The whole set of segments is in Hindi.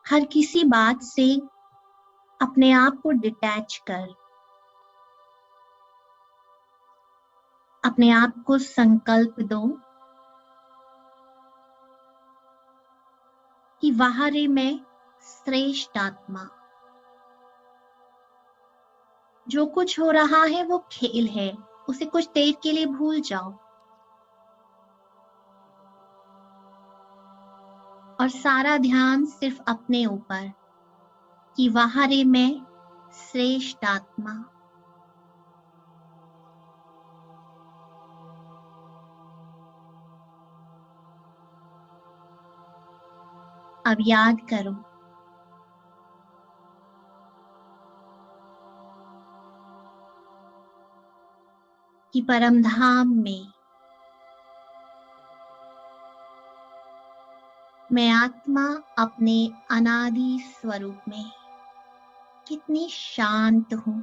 हर किसी बात से अपने आप को डिटैच कर अपने आप को संकल्प दो कि बाहरी में श्रेष्ठ आत्मा, जो कुछ हो रहा है वो खेल है, उसे कुछ देर के लिए भूल जाओ और सारा ध्यान सिर्फ अपने ऊपर कि बाहरी में श्रेष्ठ आत्मा। अब याद करो कि परम धाम में मैं आत्मा अपने अनादि स्वरूप में कितनी शांत हूं।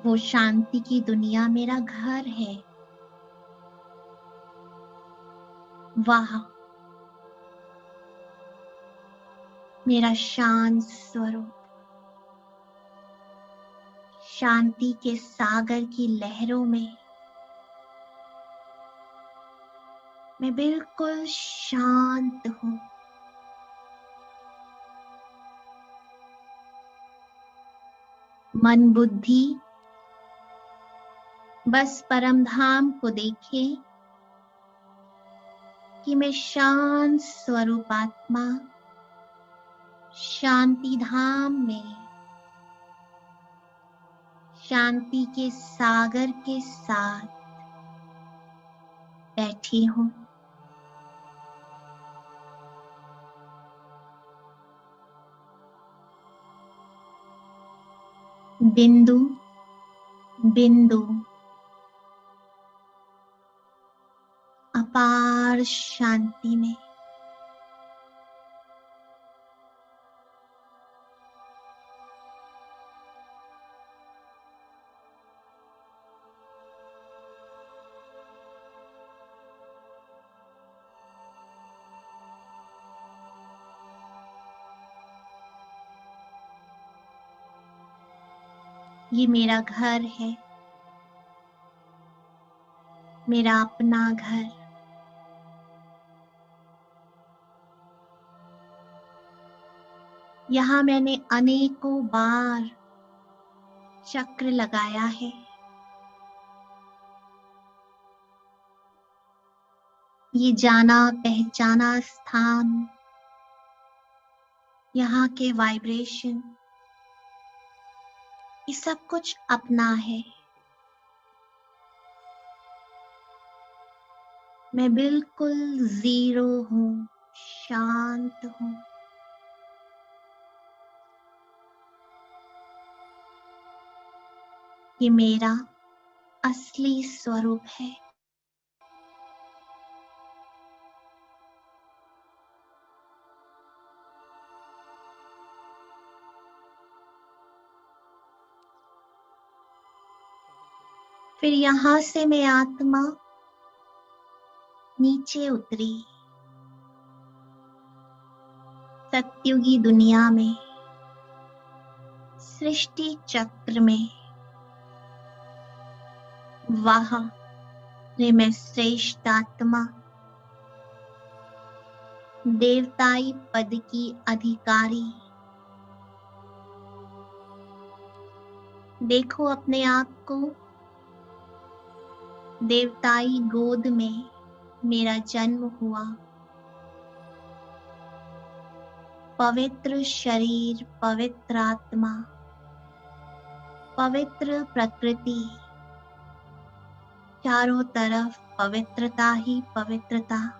वो शांति की दुनिया मेरा घर है। वाह, मेरा शांत स्वरूप शांति के सागर की लहरों में मैं बिल्कुल शांत हूं। मन बुद्धि बस परम धाम को देखे कि मैं शांत स्वरूप आत्मा शांति धाम में शांति के सागर के साथ बैठी हूं। बिंदु बिंदु अपार शांति में ये मेरा घर है, मेरा अपना घर। यहाँ मैंने अनेकों बार चक्र लगाया है। ये जाना पहचाना स्थान, यहाँ के वाइब्रेशन, ये सब कुछ अपना है। मैं बिल्कुल जीरो हूँ, शांत हूँ। ये मेरा असली स्वरूप है। फिर यहाँ से मैं आत्मा नीचे उतरी सत्युगी दुनिया में, सृष्टि चक्र में। वहां रे मैं श्रेष्ठ आत्मा देवताई पद की अधिकारी। देखो अपने आप को, देवताई गोद में मेरा जन्म हुआ। पवित्र शरीर, पवित्र आत्मा, पवित्र प्रकृति, चारों तरफ पवित्रता ही पवित्रता।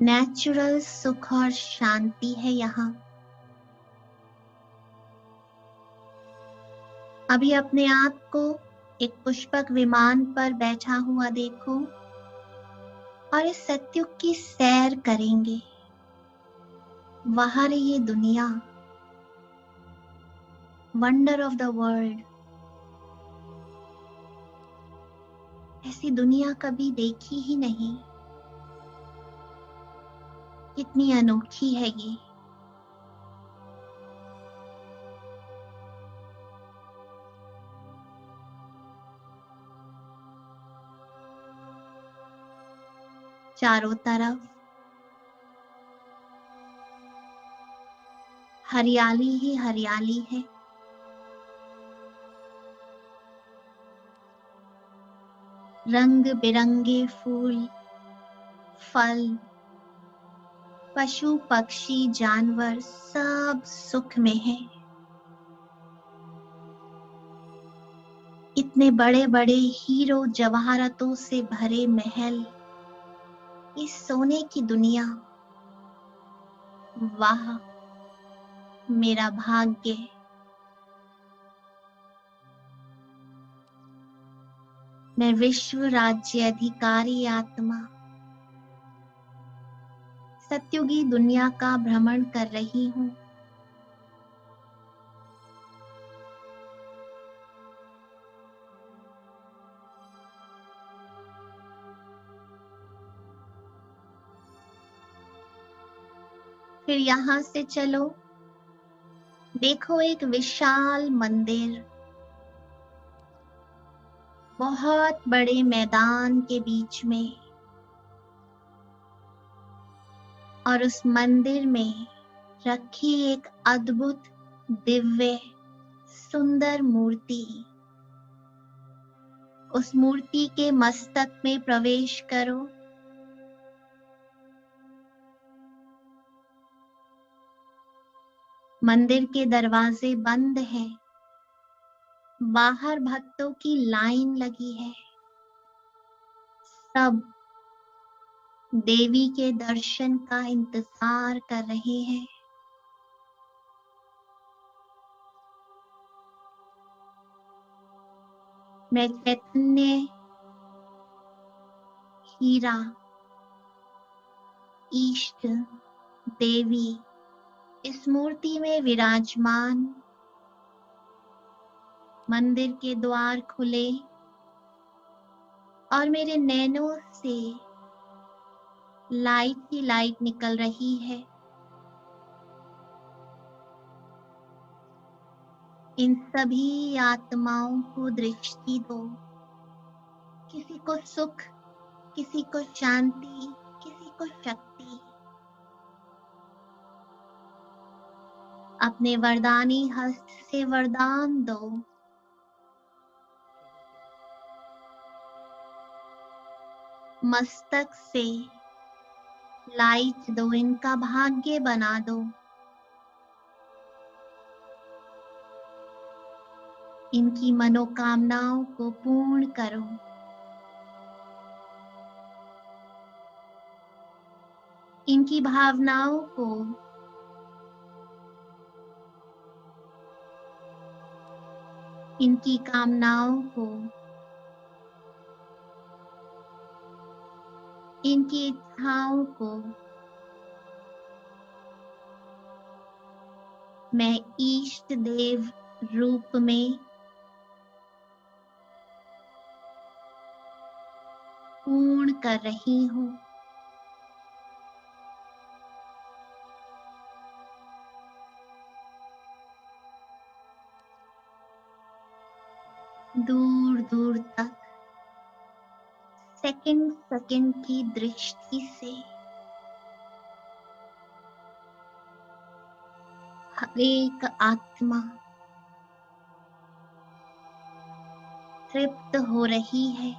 नेचुरल सुख और शांति है यहाँ। अभी अपने आप को एक पुष्पक विमान पर बैठा हुआ देखो और इस सत्युग की सैर करेंगे। बाहर ये दुनिया, वंडर ऑफ द वर्ल्ड, ऐसी दुनिया कभी देखी ही नहीं। कितनी अनोखी है ये। चारों तरफ हरियाली ही हरियाली है। रंग बिरंगे फूल, फल, पशु पक्षी जानवर सब सुख में है। इतने बड़े बड़े हीरो जवाहरातों से भरे महल, इस सोने की दुनिया, वाह मेरा भाग्य। मैं विश्व राज्य अधिकारी आत्मा सत्युगी दुनिया का भ्रमण कर रही हूँ। फिर यहाँ से चलो, देखो एक विशाल मंदिर, बहुत बड़े मैदान के बीच में, और उस मंदिर में रखी एक अद्भुत दिव्य सुंदर मूर्ति। उस मूर्ति के मस्तक में प्रवेश करो। मंदिर के दरवाजे बंद हैं। बाहर भक्तों की लाइन लगी है। सब देवी के दर्शन का इंतजार कर रहे हैं। मैं चैतन्य हीरा इष्ट देवी इस मूर्ति में विराजमान। मंदिर के द्वार खुले और मेरे नैनों से लाइट ही लाइट निकल रही है। इन सभी आत्माओं को दृष्टि दो। किसी को सुख, किसी को शांति, किसी को शक्ति। अपने वरदानी हस्त से वरदान दो। मस्तक से लाइट दो, इनका भाग्य बना दो। इनकी मनोकामनाओं को पूर्ण करो। इनकी भावनाओं को इनकी कामनाओं को, इनकी इच्छाओं को मैं इष्ट देव रूप में पूर्ण कर रही हूँ। दूर दूर तक सेकंड सेकंड की दृष्टि से हर एक आत्मा तृप्त हो रही है।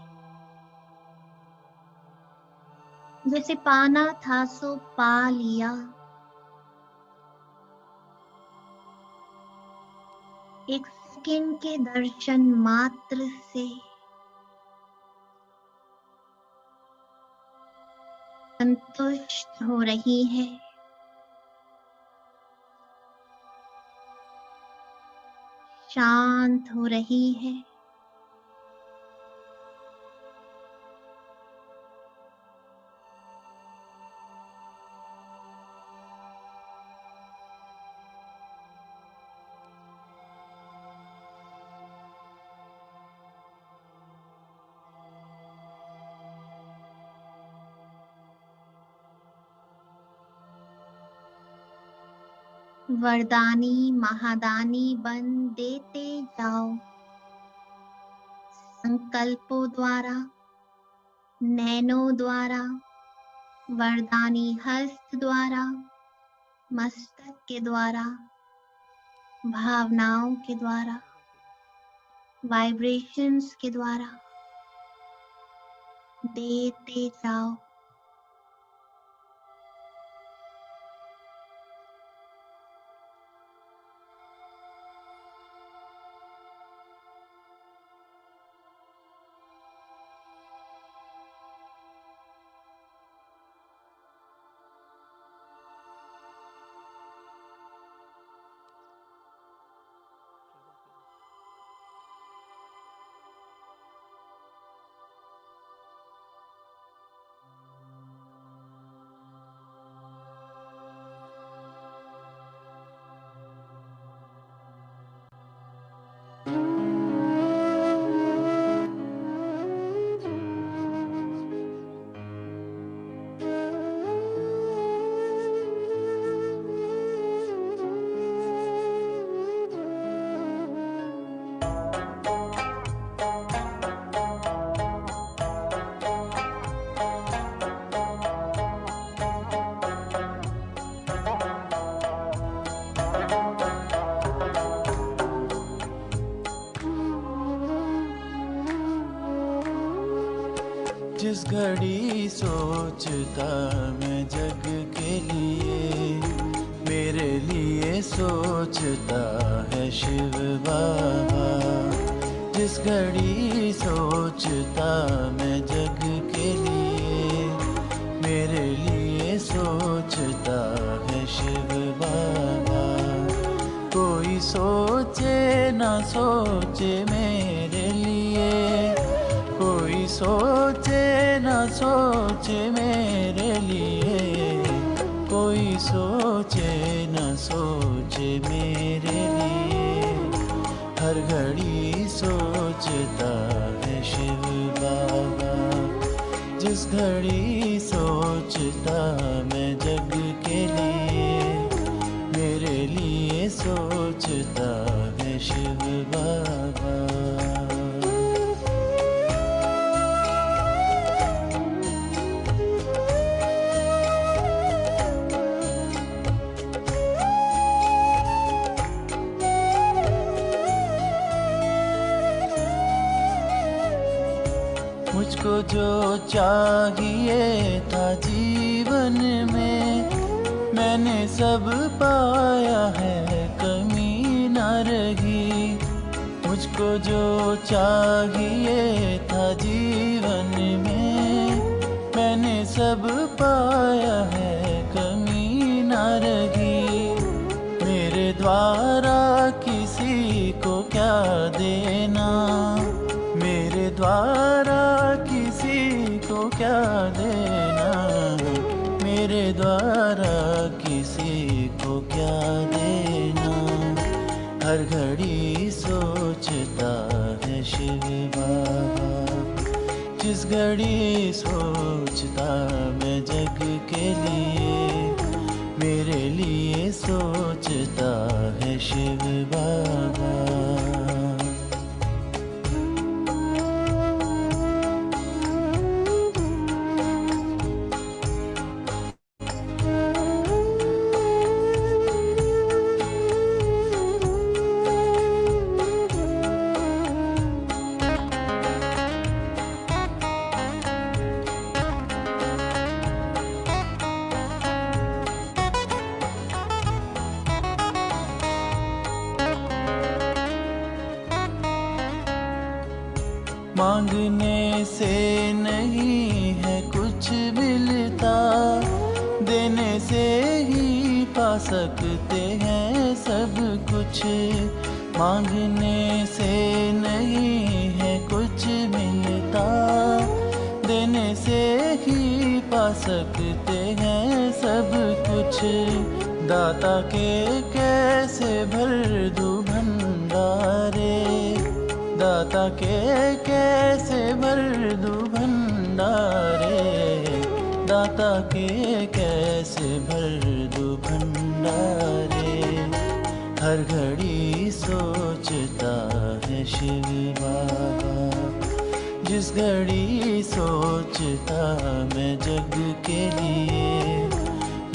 जैसे पाना था सो पा लिया। एक सेकंड के दर्शन मात्र से संतुष्ट हो रही है। शांत हो रही है। वरदानी महादानी बन देते जाओ, संकल्पों द्वारा, नैनों द्वारा, वरदानी हस्त द्वारा, मस्तक के द्वारा, भावनाओं के द्वारा, वाइब्रेशंस के द्वारा देते जाओ। जिस घड़ी सोचता मैं जग के लिए, मेरे लिए सोचता है शिव बाबा। जिस घड़ी सोचता मैं जग के लिए, मेरे लिए सोचता है शिव बाबा। कोई सोचे ना सोचे मेरे लिए, कोई सोचे ना सोचे मेरे लिए, कोई सोचे ना सोचे मेरे लिए। हर घड़ी सोचता है शिव बाबा। जिस घड़ी सोचता मैं जग के लिए, मेरे लिए सोचता है शिव बाबा। मुझको जो चाहिए था जीवन में, मैंने सब पाया है, कमी न रही। मुझको जो चाहिए था जीवन में, मैंने सब पाया है, कमी न रही। मेरे द्वारा किसी को क्या देना, मेरे द्वारा किसी को क्या देना, मेरे द्वारा किसी को क्या देना। हर घड़ी सोचता है शिव बाबा। जिस घड़ी सोचता मैं जग के लिए, मेरे लिए सोचता है शिव बाबा। मांगने से नहीं है कुछ मिलता, देने से ही पा सकते हैं सब कुछ। मांगने से नहीं है कुछ मिलता, देने से ही पा सकते हैं सब कुछ। दाता के कैसे भर दूं भंडारे, दाता के कैसे भर दूं भंडारे, दाता के कैसे भर दूं भंडारे। हर घड़ी सोचता है शिव बाबा, जिस घड़ी सोचता मैं जग के लिए,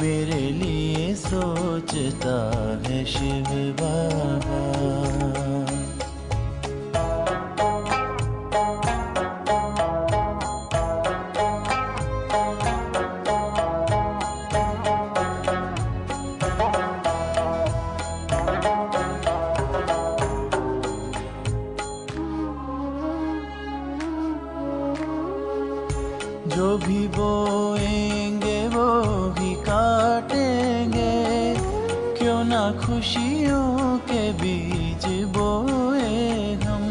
मेरे लिए सोचता है शिव बाबा। जो भी बोएंगे वो ही काटेंगे, क्यों ना खुशियों के बीज बोए हम।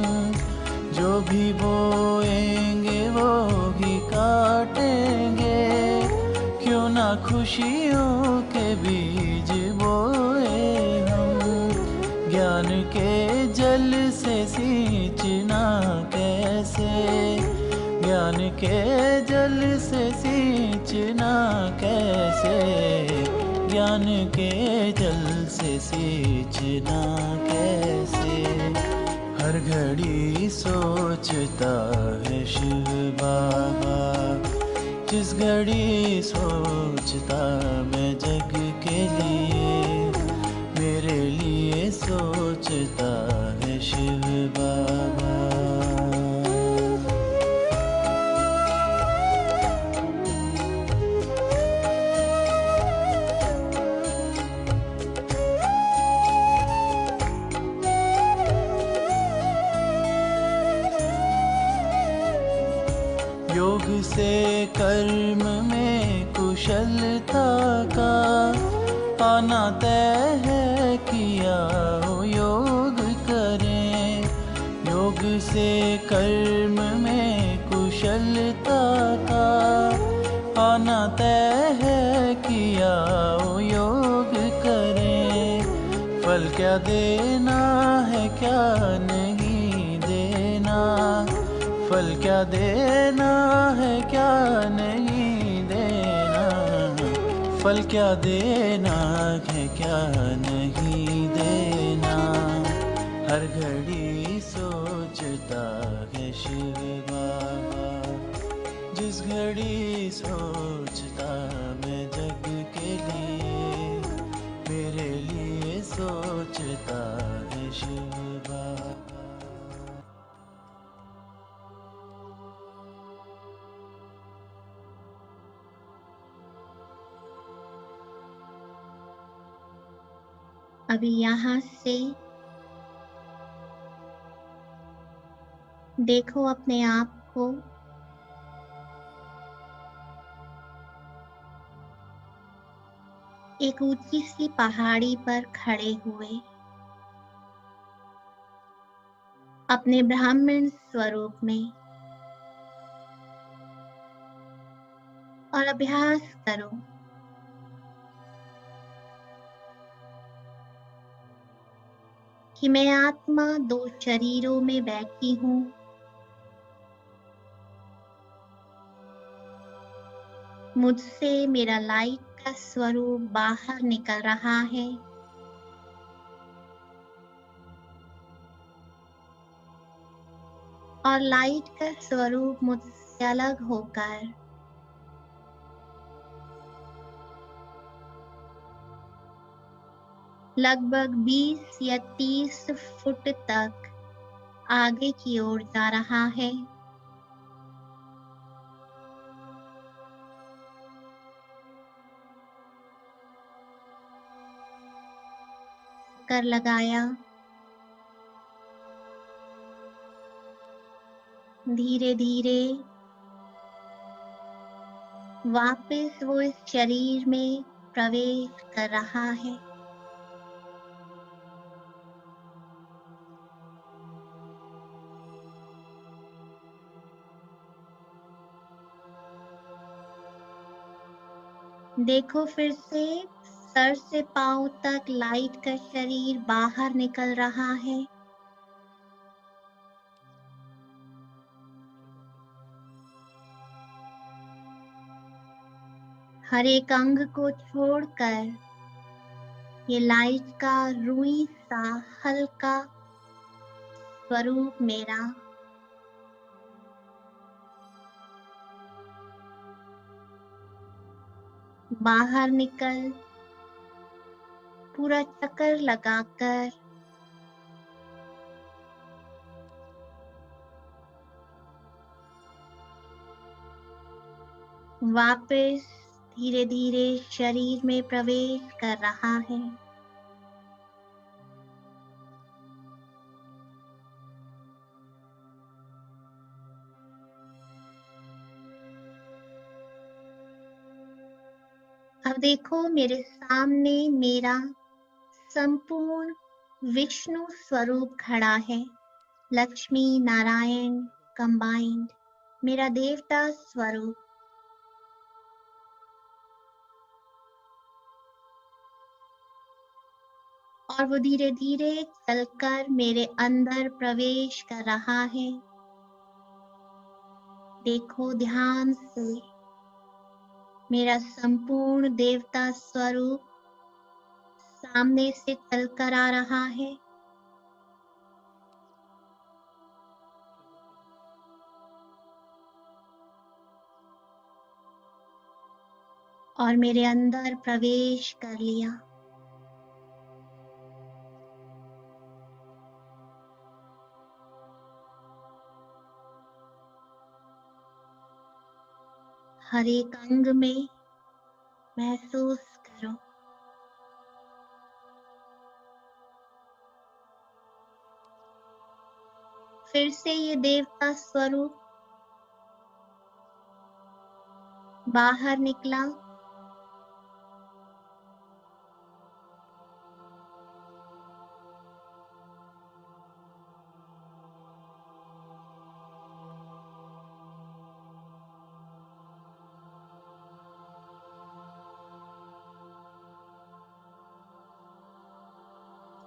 जो भी बोएंगे वो ही काटेंगे, क्यों ना खुशियों के बीज बोए हम। ज्ञान के जल से सींचना कैसे, ज्ञान के जल से सींचना कैसे, ज्ञान के जल से सींचना कैसे। हर घड़ी सोचता है शिव बाबा, जिस घड़ी सोचता मैं जग के लिए, मेरे लिए सोचता है शिव बाबा। योग से कर्म में कुशलता का आना तय है, किया हो योग करें। योग से कर्म में कुशलता का आना तय है, किया हो योग करें। फल क्या देना है क्या नहीं देना, फल क्या देना है क्या नहीं देना, फल क्या देना है क्या नहीं देना। हर घड़ी सोचता है शिव बाबा, जिस घड़ी सोचता मैं जग के लिए, मेरे लिए सोचता है शिव बाबा। अभी यहाँ से देखो अपने आप को एक ऊंची सी पहाड़ी पर खड़े हुए, अपने ब्राह्मण स्वरूप में, और अभ्यास करो कि मैं आत्मा 2 शरीरों में बैठी हूँ। मुझसे मेरा लाइट का स्वरूप बाहर निकल रहा है, और लाइट का स्वरूप मुझसे अलग होकर लगभग 20 या 30 फुट तक आगे की ओर जा रहा है। कर लगाया, धीरे धीरे वापस वो इस शरीर में प्रवेश कर रहा है। देखो फिर से सर से पांव तक लाइट का शरीर बाहर निकल रहा है। हर एक अंग को छोड़कर ये लाइट का रुई सा हल्का स्वरूप मेरा बाहर निकल पूरा चक्कर लगाकर वापस धीरे धीरे शरीर में प्रवेश कर रहा है। अब देखो मेरे सामने मेरा संपूर्ण विष्णु स्वरूप खड़ा है। लक्ष्मी नारायण कंबाइंड, मेरा देवता स्वरूप। और वो धीरे धीरे चलकर मेरे अंदर प्रवेश कर रहा है। देखो ध्यान से मेरा संपूर्ण देवता स्वरूप सामने से चलकर आ रहा है। और मेरे अंदर प्रवेश कर लिया। हर एक अंग में महसूस करो। फिर से ये देवता स्वरूप बाहर निकला।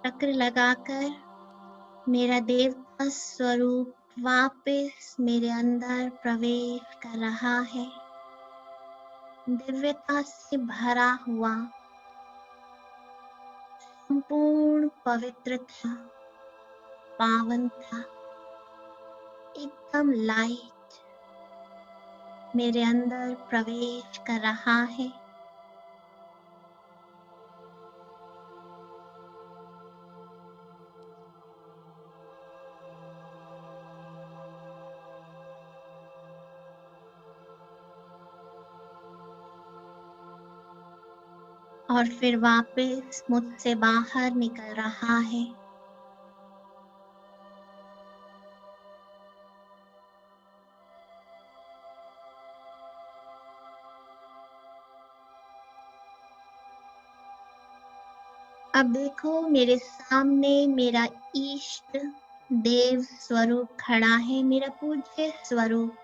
चक्र लगाकर मेरा देवता स्वरूप वापस मेरे अंदर प्रवेश कर रहा है। दिव्यता से भरा हुआ संपूर्ण पवित्रता, पावनता, एकदम लाइट मेरे अंदर प्रवेश कर रहा है। और फिर वापस मुझसे बाहर निकल रहा है। अब देखो मेरे सामने मेरा इष्ट देव स्वरूप खड़ा है, मेरा पूज्य स्वरूप।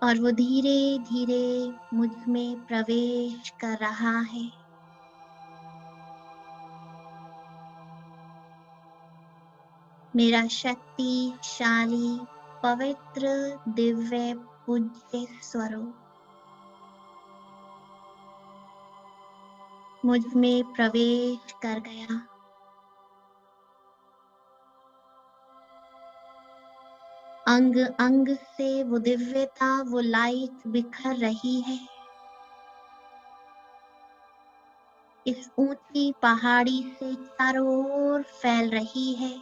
और वो धीरे धीरे मुझ में प्रवेश कर रहा है। मेरा शक्तिशाली पवित्र दिव्य पूज्य स्वरूप मुझ में प्रवेश कर गया। अंग अंग से वो दिव्यता, वो लाइट बिखर रही है। इस ऊंची पहाड़ी से चारों ओर फैल रही है।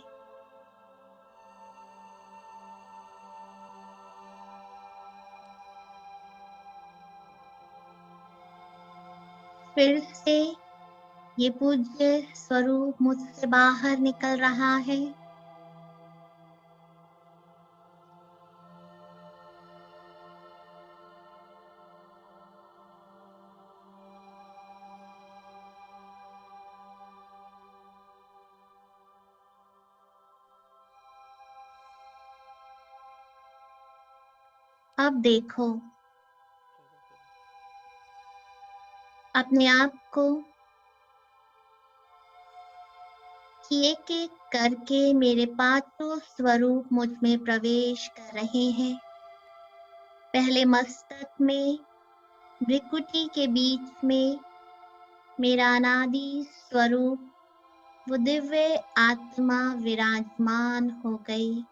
फिर से ये पूज्य स्वरूप मुझसे बाहर निकल रहा है। अब देखो अपने आप को कि एक-एक करके मेरे पांचों स्वरूप मुझ में प्रवेश कर रहे हैं। पहले मस्तक में, भृकुटी के बीच में मेरा अनादि स्वरूप, वो दिव्य आत्मा विराजमान हो गई।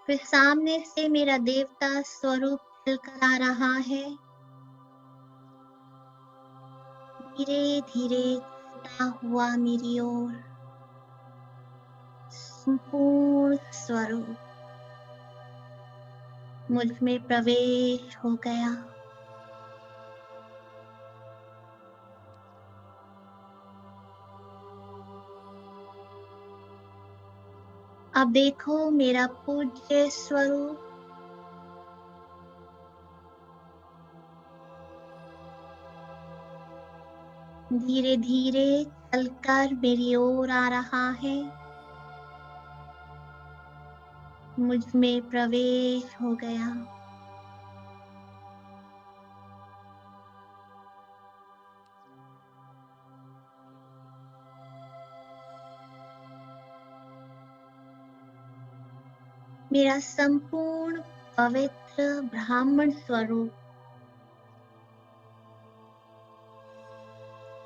फिर सामने से मेरा देवता स्वरूप चलकर आ रहा है। धीरे धीरे चलता हुआ मेरी ओर संपूर्ण स्वरूप मुझ में प्रवेश हो गया। अब देखो मेरा पूज्य स्वरूप धीरे धीरे चलकर मेरी ओर आ रहा है। मुझ में प्रवेश हो गया। मेरा संपूर्ण पवित्र ब्राह्मण स्वरूप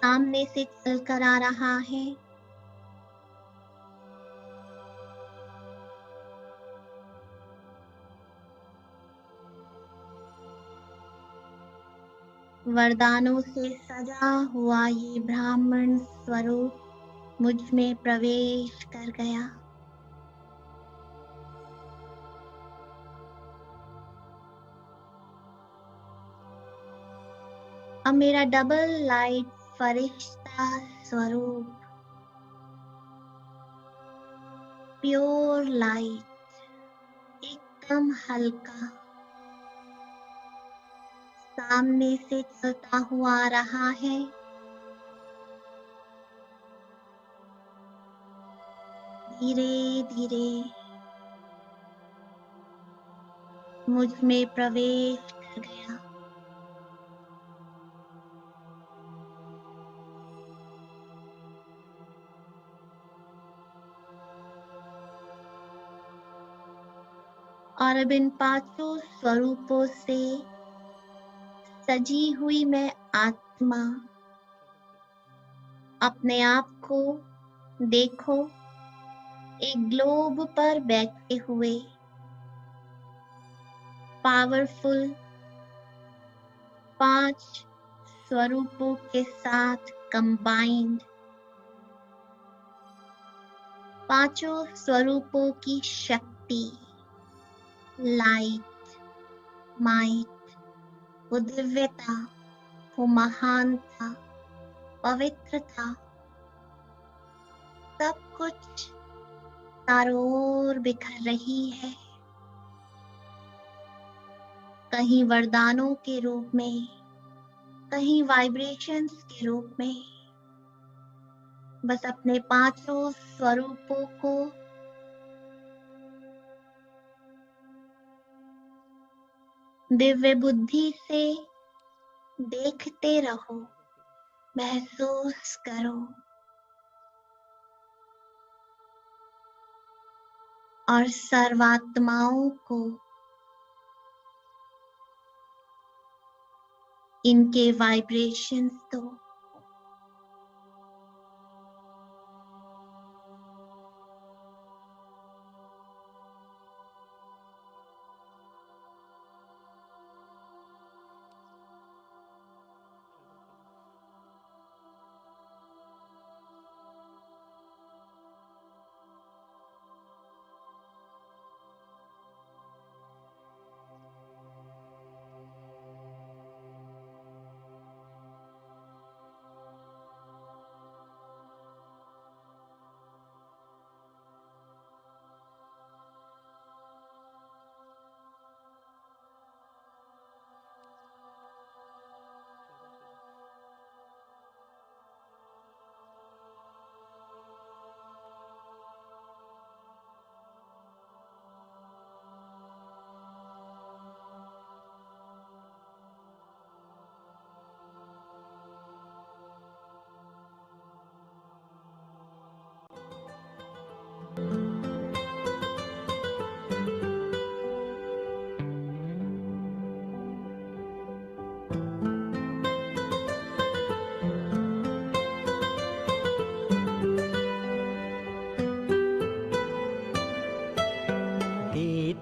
सामने से चलकर आ रहा है। वरदानों से सजा हुआ ये ब्राह्मण स्वरूप मुझ में प्रवेश कर गया। अब मेरा डबल लाइट फरिश्ता स्वरूप, प्योर लाइट, एकदम हल्का, सामने से चलता हुआ आ रहा है। धीरे धीरे मुझ में प्रवेश कर गया। और अब इन पांचों स्वरूपों से सजी हुई मैं आत्मा अपने आप को देखो एक ग्लोब पर बैठे हुए पावरफुल 5 स्वरूपों के साथ कंबाइंड, पांचों स्वरूपों की शक्ति, लाइट, माइट, वो दिव्यता, वो महानता, पवित्रता, सब कुछ चारों ओर बिखर रही है। कहीं वरदानों के रूप में, कहीं वाइब्रेशंस के रूप में। बस अपने पांचों स्वरूपों को दिव्य बुद्धि से देखते रहो, महसूस करो और सर्वात्माओं को इनके वाइब्रेशंस दो।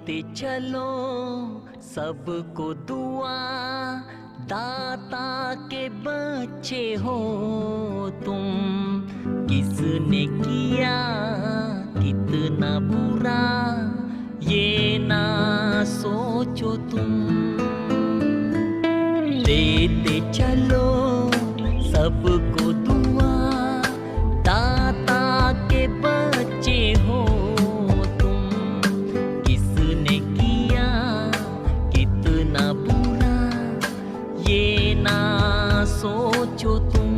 देते चलो सबको दुआ, दाता के बच्चे हो तुम। किसने किया कितना बुरा ये ना सोचो तुम। देते चलो सबको दुआ, दाता के बच्चे हो तुम। किसने किया कितना बुरा ये ना सोचो तुम।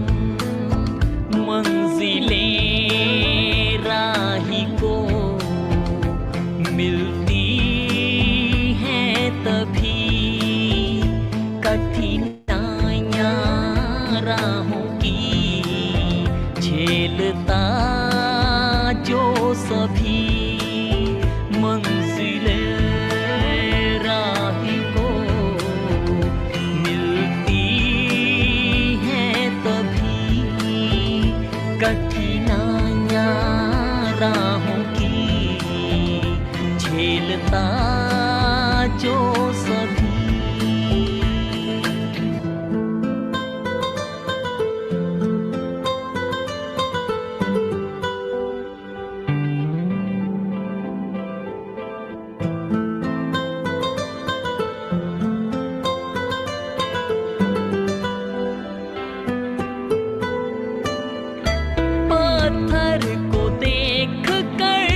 मंजिलें राही को मिलती हैं तभी, कठिनाइयाँ राहों की झेलता जो सभी। मंजिलें राही को मिलती हैं तभी, कठिनाइयाँ राहों की झेलता जो सभी। पत्थर को देख कर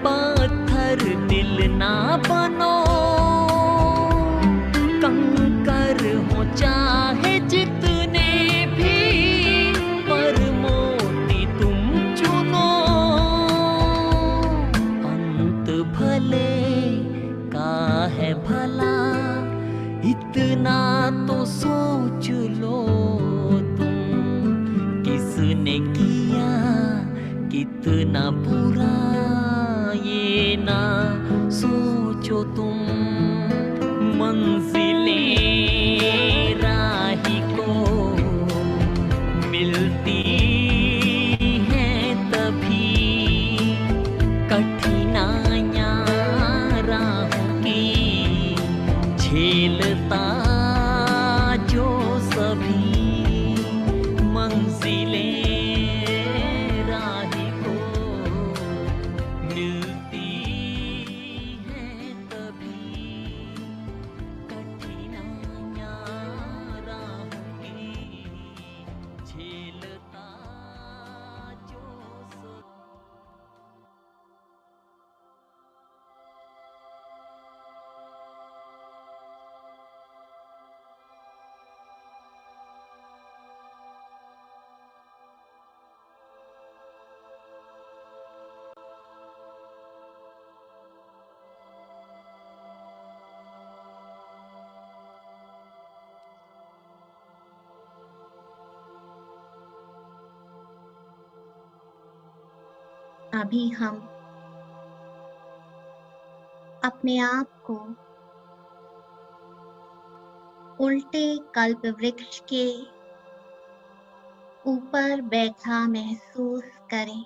पत्थर दिल ना बनो, कंकर हो चाहे जितने भी, पर मोती तुम चुनो। अंत भले का है भला इतना तो सोच लो तुम। किसने किया कितना बुरा ये ना सोचो तुम। मंजिलें राही को मिलती हैं तभी, कठिनाइयाँ राहों की झेलता जो सभी। मंजिलें राही को मिलती हैं तभी, कठिनाइयाँ राहों की झेलता जो सभी। अभी हम अपने आप को उल्टे कल्प वृक्ष के ऊपर बैठा महसूस करें।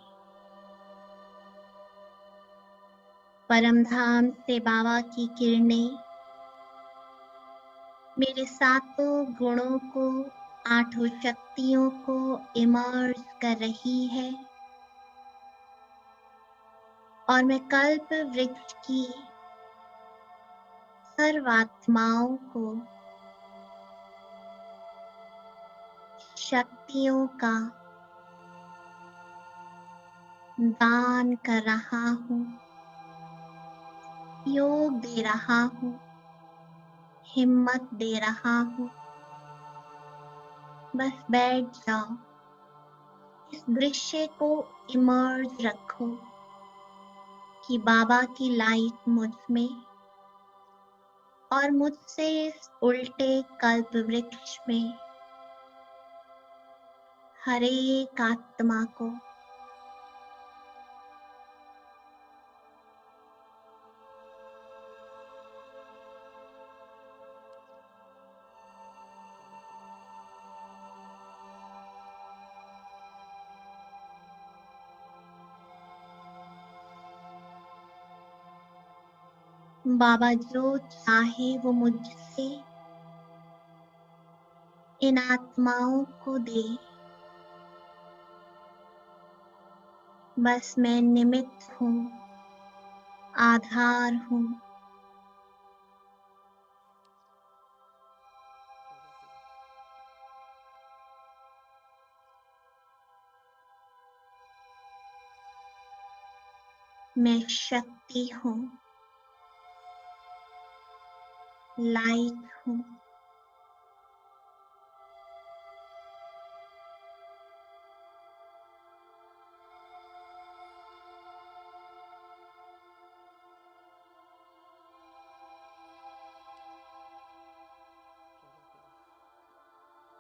परमधाम से बाबा की किरणें मेरे सातों गुणों को, आठों शक्तियों को इमर्ज कर रही है और मैं कल्प वृक्ष की सर्वात्माओं को शक्तियों का दान कर रहा हूँ, योग दे रहा हूँ, हिम्मत दे रहा हूँ। बस बैठ जाओ, इस दृश्य को इमर्ज रखो कि बाबा की लाइट मुझ में और मुझसे इस उल्टे कल्प वृक्ष में हर एक आत्मा को बाबा जो चाहे वो मुझसे इन आत्माओं को दे, बस मैं निमित्त हूँ, आधार हूँ। मैं शक्ति हूँ, लाइट हूँ।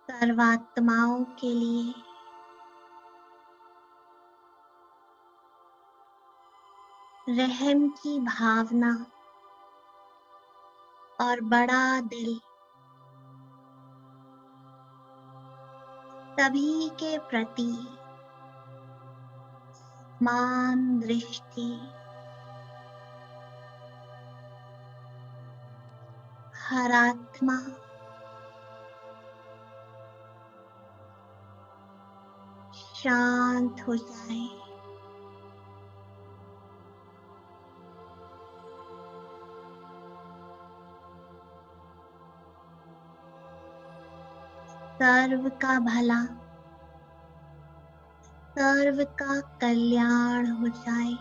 सर्वात्माओं के लिए रहम की भावना और बड़ा दिल सभी के प्रति मान दृष्टि, हर आत्मा शांत हो जाए। सर्व का भला, सर्व का कल्याण हो जाए।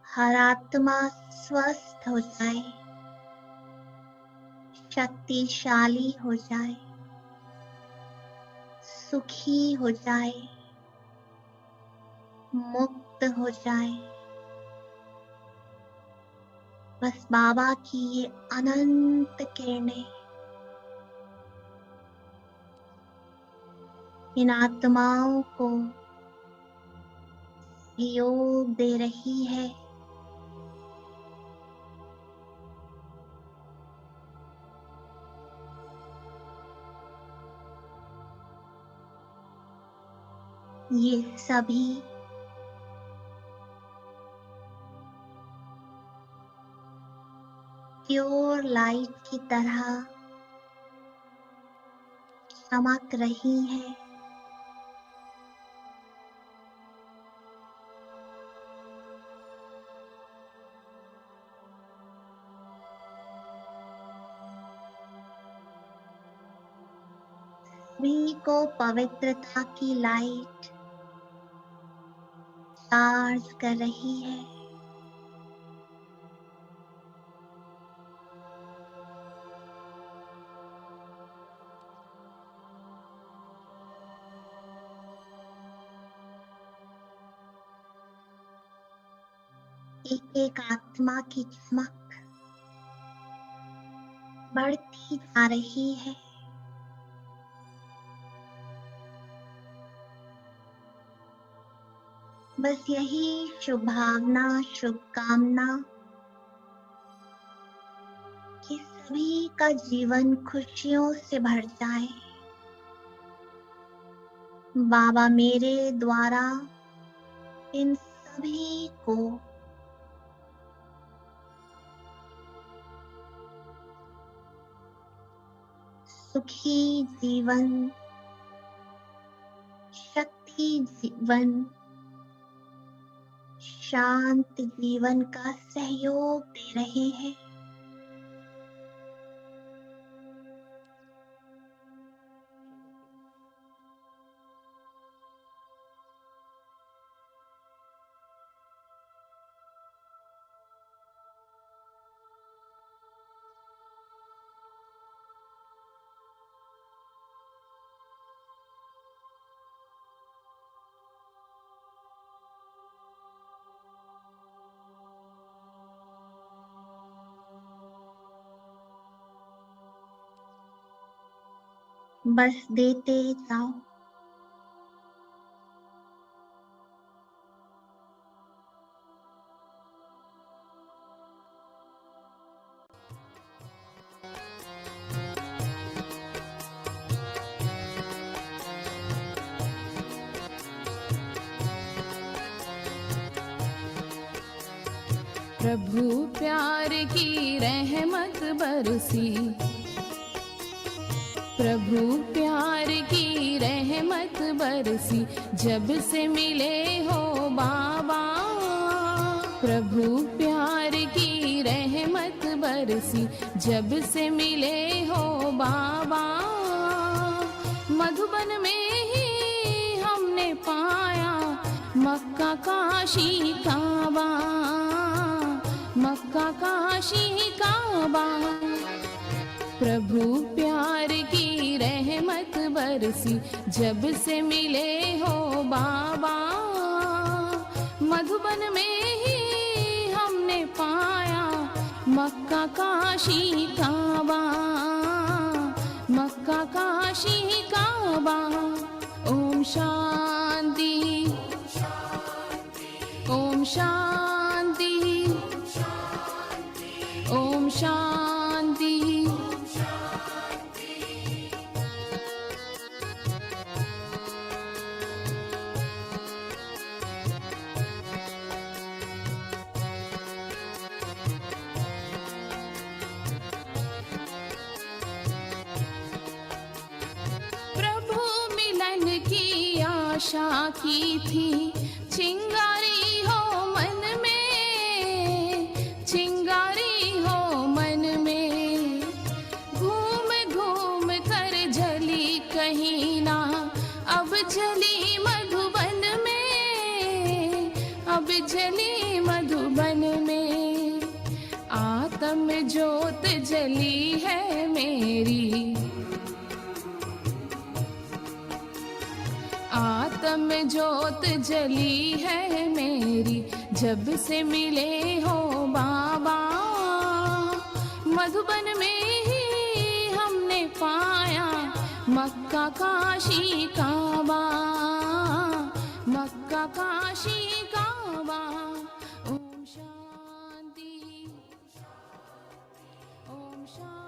हर आत्मा स्वस्थ हो जाए, शक्तिशाली हो जाए, सुखी हो जाए, मुक्त हो जाए। बस बाबा की ये अनंत किरणें इन आत्माओं को योग दे रही है। ये सभी प्योर लाइट की तरह चमक रही है। सभी को पवित्रता की लाइट चार्ज कर रही है। एक एक आत्मा की चमक बढ़ती जा रही है। बस यही शुभ भावना, शुभकामना कि सभी का जीवन खुशियों से भर जाए। बाबा मेरे द्वारा इन सभी को सुखी जीवन, शक्ति जीवन, शांत जीवन का सहयोग दे रहे हैं। बस देते जाओ। प्रभु प्यार की रहमत बरसी, प्रभु प्यार की रहमत बरसी, जब से मिले हो बाबा। प्रभु प्यार की रहमत बरसी, जब से मिले हो बाबा। मधुबन में ही हमने पाया मक्का काशी काबा, मक्का काशी काबा। प्रभु प्यार की रहमत बरसी, जब से मिले हो बाबा। मधुबन में ही हमने पाया मक्का काशी काबा, मक्का काशी काबा। ओम शांति, ओम शांति, ओम शांति। प्रभु मिलन की आशा की थी, चिंगारी हो मन में, चिंगारी हो मन में। घूम घूम कर जली कहीं ना, अब जली मधुबन में, अब जली मधुबन में। आत्म ज्योत जली है मेरी, आत्म ज्योत जली है मेरी, जब से मिले हो बाबा। मधुबन में ही हमने पाया मक्का काशी काबा, मक्का काशी काबा। ओम शांति, ओम शांति।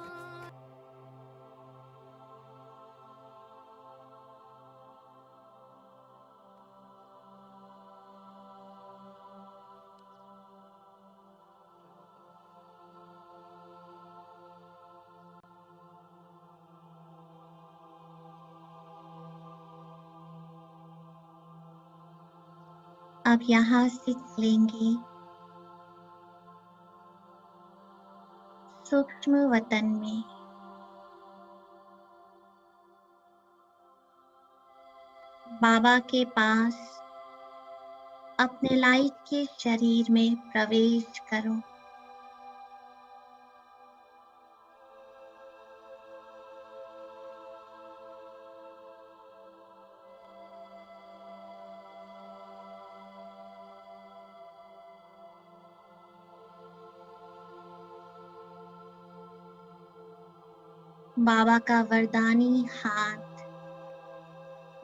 अब यहाँ से चलेंगे सूक्ष्म वतन में। बाबा के पास अपने लाइट के शरीर में प्रवेश करो। बाबा का वरदानी हाथ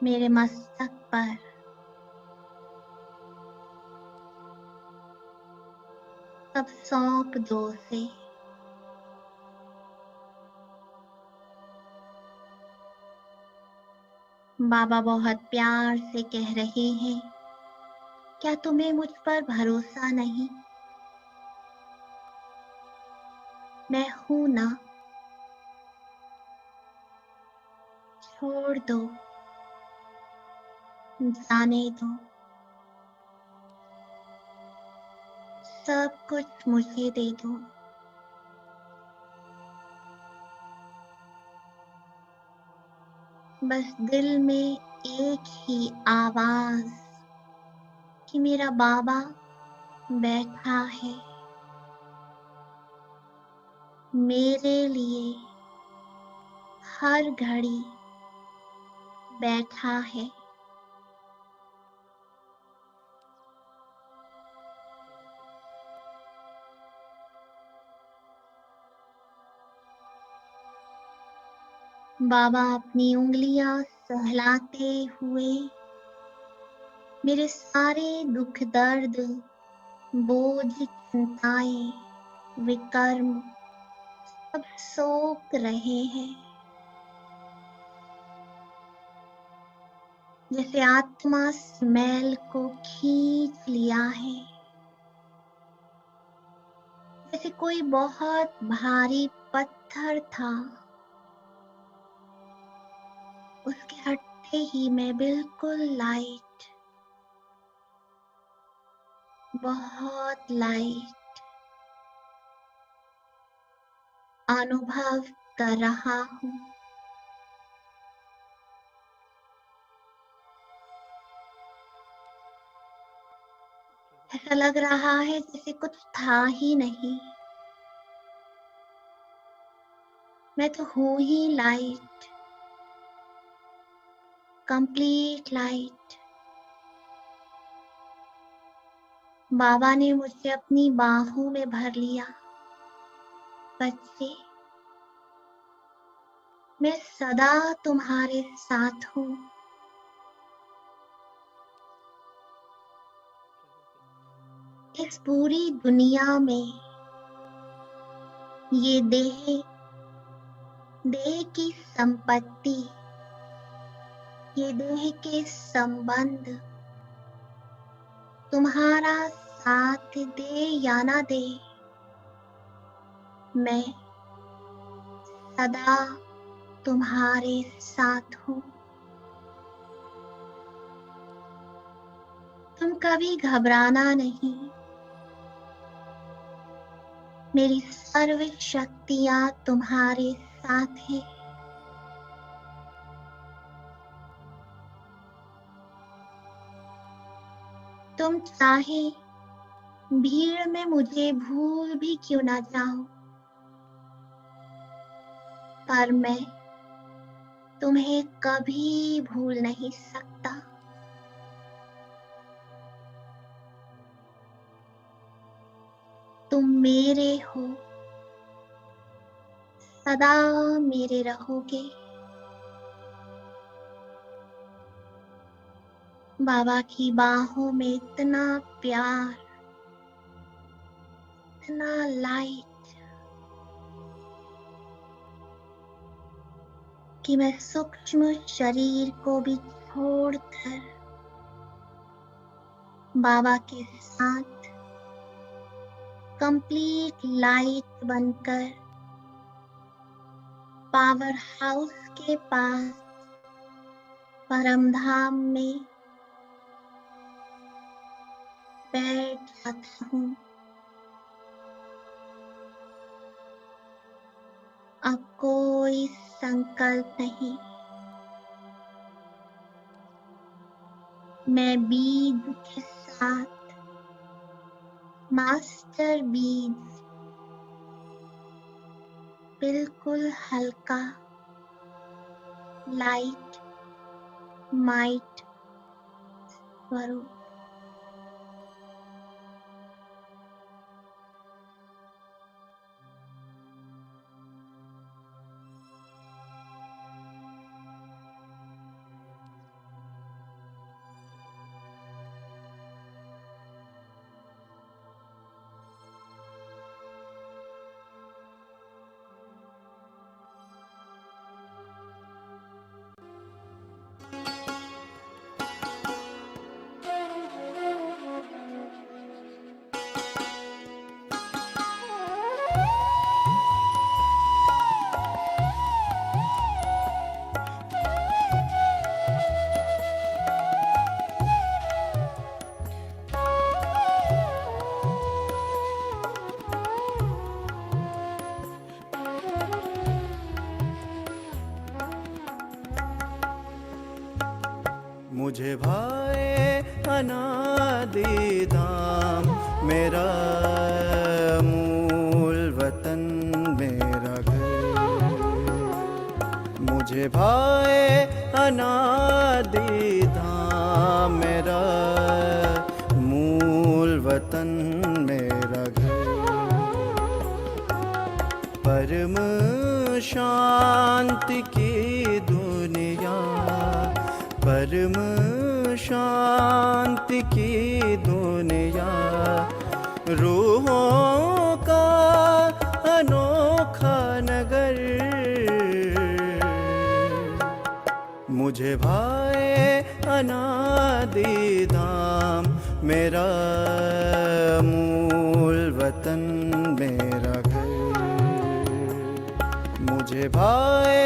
मेरे मस्तक पर सब सौंप दो से। बाबा बहुत प्यार से कह रहे हैं, क्या तुम्हें मुझ पर भरोसा नहीं? मैं हूं ना, छोड़ दो, जाने दो, सब कुछ मुझे दे दो। बस दिल में एक ही आवाज कि मेरा बाबा बैठा है मेरे लिए, हर घड़ी बैठा है। बाबा अपनी उंगलियां सहलाते हुए मेरे सारे दुख दर्द, बोझ, चिंताएं, विकर्म सब सोख रहे हैं। जैसे आत्मा स्मेल को खींच लिया है। जैसे कोई बहुत भारी पत्थर था, उसके हटते ही मैं बिल्कुल लाइट, बहुत लाइट अनुभव कर रहा हूँ। ऐसा लग रहा है जैसे कुछ था ही नहीं, मैं तो हूँ ही लाइट, कंप्लीट लाइट। बाबा ने मुझे अपनी बाहों में भर लिया। बच्चे, मैं सदा तुम्हारे साथ हूँ। इस पूरी दुनिया में ये देह की संपत्ति, ये देह के संबंध तुम्हारा साथ दे या ना दे, मैं सदा तुम्हारे साथ हूँ। तुम कभी घबराना नहीं, मेरी सर्व शक्तियाँ तुम्हारे साथ हैं। तुम चाहे भीड़ में मुझे भूल भी क्यों ना जाओ, पर मैं तुम्हें कभी भूल नहीं सकता। तुम मेरे हो, सदा मेरे रहोगे। बाबा की बाहों में इतना प्यार, इतना लाइट कि मैं सूक्ष्म शरीर को भी छोड़कर बाबा के साथ कंप्लीट लाइट बनकर पावर हाउस के पास परमधाम में बैठ जाता हूँ। अब कोई संकल्प नहीं, मैं बीज के साथ मास्टर बीज, बिल्कुल हल्का लाइट माइट स्वरूप। मुझे भाए अनादि धाम, मेरा मूल वतन मेरा घर। मुझे भाए अनादि धाम, मेरा मूल वतन मेरा घर। परम शांति की दुनिया, परम शांति की दुनिया, रूहों का अनोखा नगर। मुझे भाए अनादि धाम, मेरा मूल वतन में मुझे भाए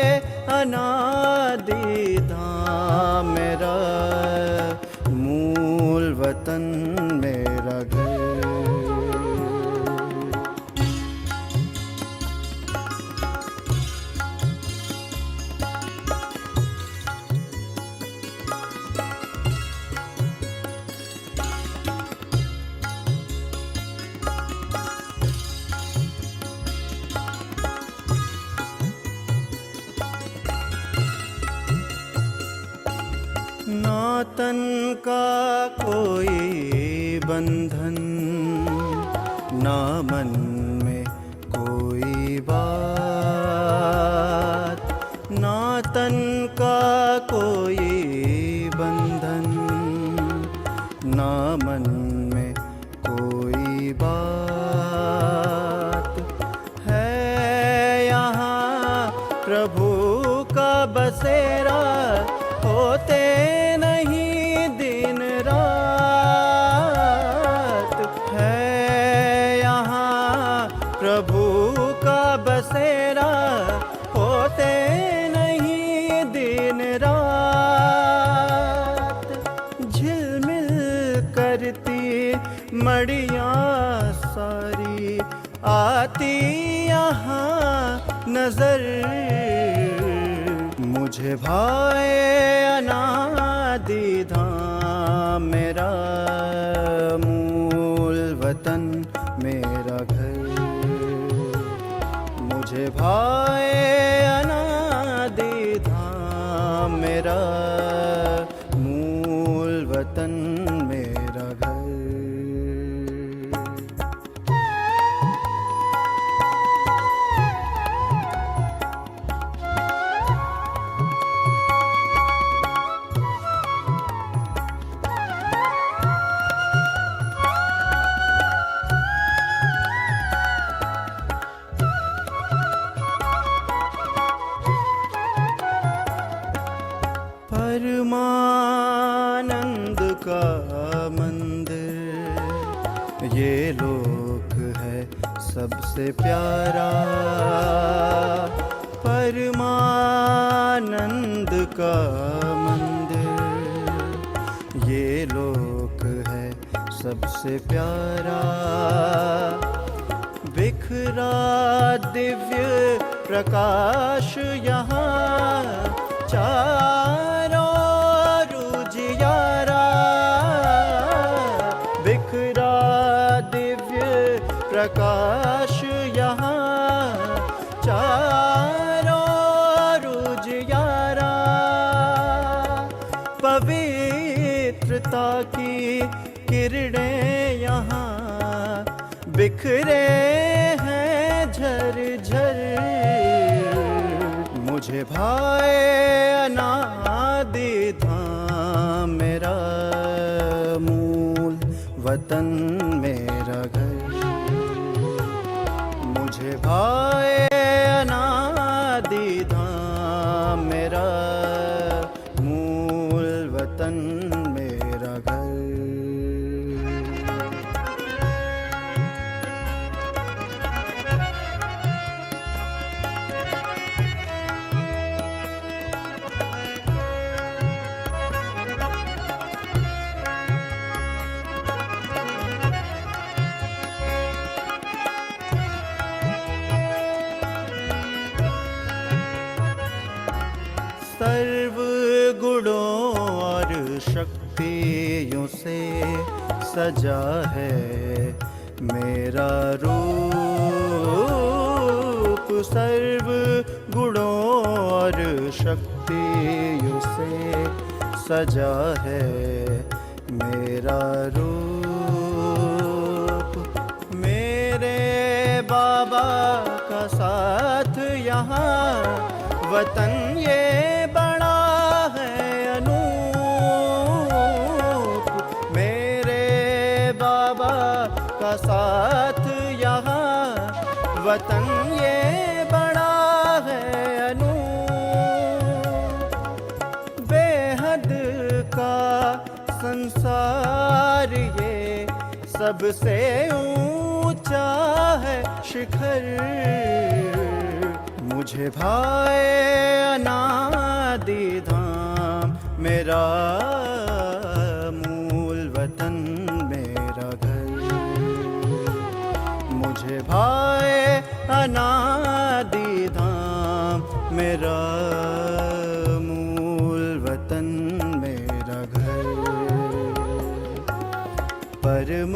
अनादि धाम मेरा, मूल वतन मेरा घर। ना तन का कोई बंधन, ना मन में कोई बात, ना तन का कोई बंधन, ना मन में कोई बात है। यहाँ प्रभु का बसेरा, होते नहीं दिन रात है। यहाँ प्रभु का बसेरा, होते नहीं दिन रात। झिलमिल करती मड़ियाँ सारी, आती यहाँ नजर। मुझे भाए अनादि धाम मेरा, मूल वतन मेरा घर। मुझे भाए अनादि धाम मेरा, मूल वतन मेरा घर। परमानंद का मंदिर, ये लोक है सबसे प्यारा। परमानंद का मंदिर, ये लोक है सबसे प्यारा। बिखरा दिव्य प्रकाश यहाँ, चारों उजियारा। बिखरा दिव्य प्रकाश यहाँ, चारों उजियारा। पवित्रता की किरणें यहाँ, बिखरे हैं झरझर। मुझे भाए अनादि धाम मेरा, मूल वतन मेरा घर। मुझे भाए अनादि धाम मेरा, मूल वतन मेरा घर। सर्व गुणों और शक्तियों से सजा है मेरा रूप। सर्व गुणों और शक्तियों से सजा है मेरा रूप। मेरे बाबा का साथ यहाँ, वतन ये बड़ा है अनूप। मेरे बाबा का साथ यहाँ, वतन ये बड़ा है अनूप। बेहद का संसार ये, सबसे ऊंचा है शिखर। मुझे भाए अनादि धाम मेरा मूल वतन मेरा घर। मुझे भाए अनादि धाम मेरा मूल वतन मेरा घर। परम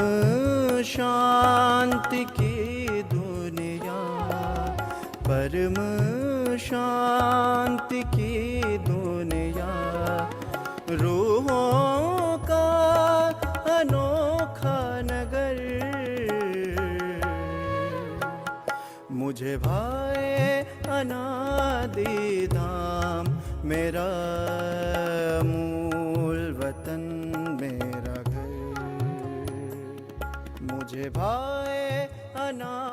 शांति की दुनिया, परम शांति की दुनिया, रूहों का अनोखा नगर। मुझे भाए अनादि धाम मेरा मूल वतन मेरा घर। मुझे भाए अनादि